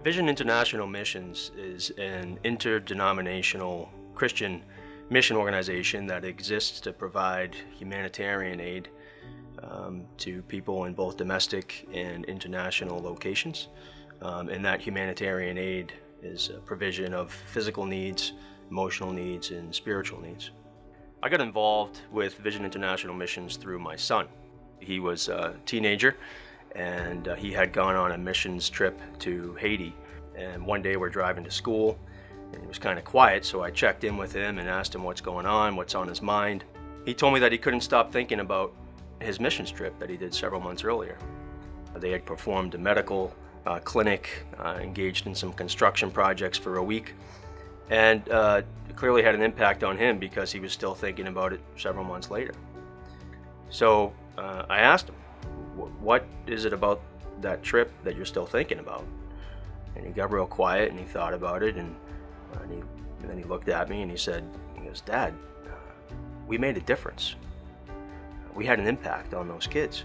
Vision International Missions is an interdenominational Christian mission organization that exists to provide humanitarian aid to people in both domestic and international locations. And that humanitarian aid is a provision of physical needs, emotional needs, and spiritual needs. I got involved with Vision International Missions through my son. He was a teenager and he had gone on a missions trip to Haiti. And one day we're driving to school and he was kind of quiet, so I checked in with him and asked him what's going on, what's on his mind. He told me that he couldn't stop thinking about his missions trip that he did several months earlier. They had performed a medical clinic, engaged in some construction projects for a week, and it clearly had an impact on him because he was still thinking about it several months later. So I asked him, what is it about that trip that you're still thinking about? And he got real quiet and he thought about it, and then he looked at me and he goes, "Dad, we made a difference. We had an impact on those kids."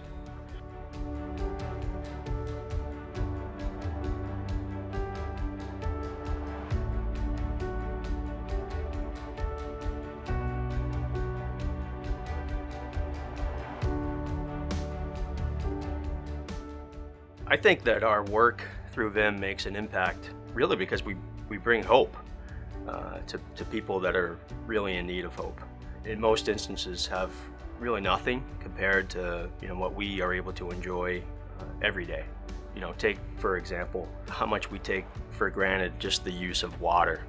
I think that our work through VIM makes an impact really because we bring hope to people that are really in need of hope. In most instances have really nothing compared to what we are able to enjoy every day. Take for example how much we take for granted just the use of water.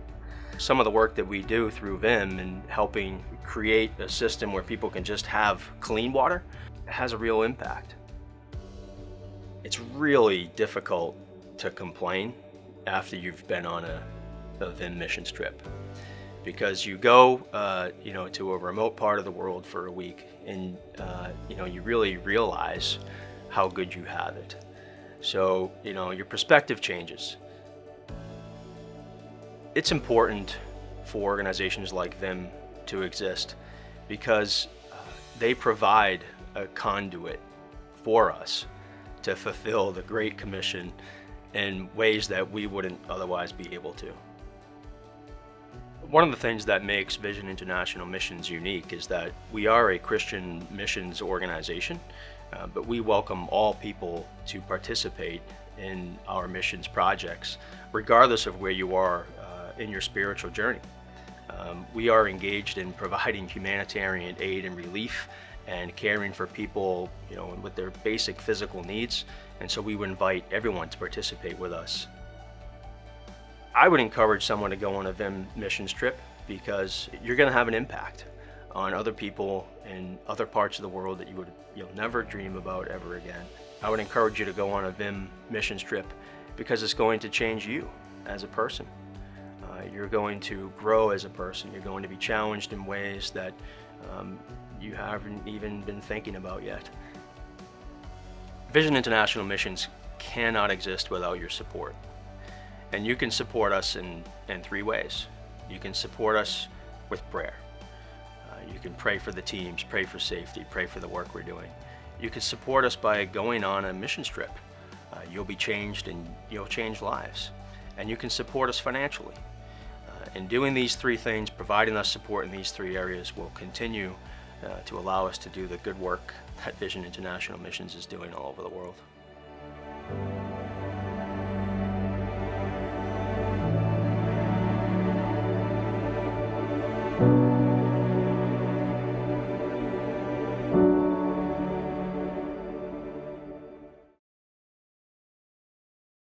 Some of the work that we do through VIM and helping create a system where people can just have clean water has a real impact. It's really difficult to complain after you've been on a VIM missions trip, because you go to a remote part of the world for a week and you really realize how good you have it. So your perspective changes. It's important for organizations like VIM to exist because they provide a conduit for us to fulfill the Great Commission in ways that we wouldn't otherwise be able to. One of the things that makes Vision International Missions unique is that we are a Christian missions organization, but we welcome all people to participate in our missions projects, regardless of where you are in your spiritual journey. We are engaged in providing humanitarian aid and relief and caring for people, with their basic physical needs. And so we would invite everyone to participate with us. I would encourage someone to go on a VIM missions trip because you're going to have an impact on other people in other parts of the world that you'll never dream about ever again. I would encourage you to go on a VIM missions trip because it's going to change you as a person. You're going to grow as a person. You're going to be challenged in ways that you haven't even been thinking about yet. Vision International Missions cannot exist without your support. And you can support us in 3 ways. You can support us with prayer. You can pray for the teams, pray for safety, pray for the work we're doing. You can support us by going on a missions trip. You'll be changed and you'll change lives. And you can support us financially. In doing these 3 things, providing us support in these 3 areas will continue to allow us to do the good work that Vision International Missions is doing all over the world.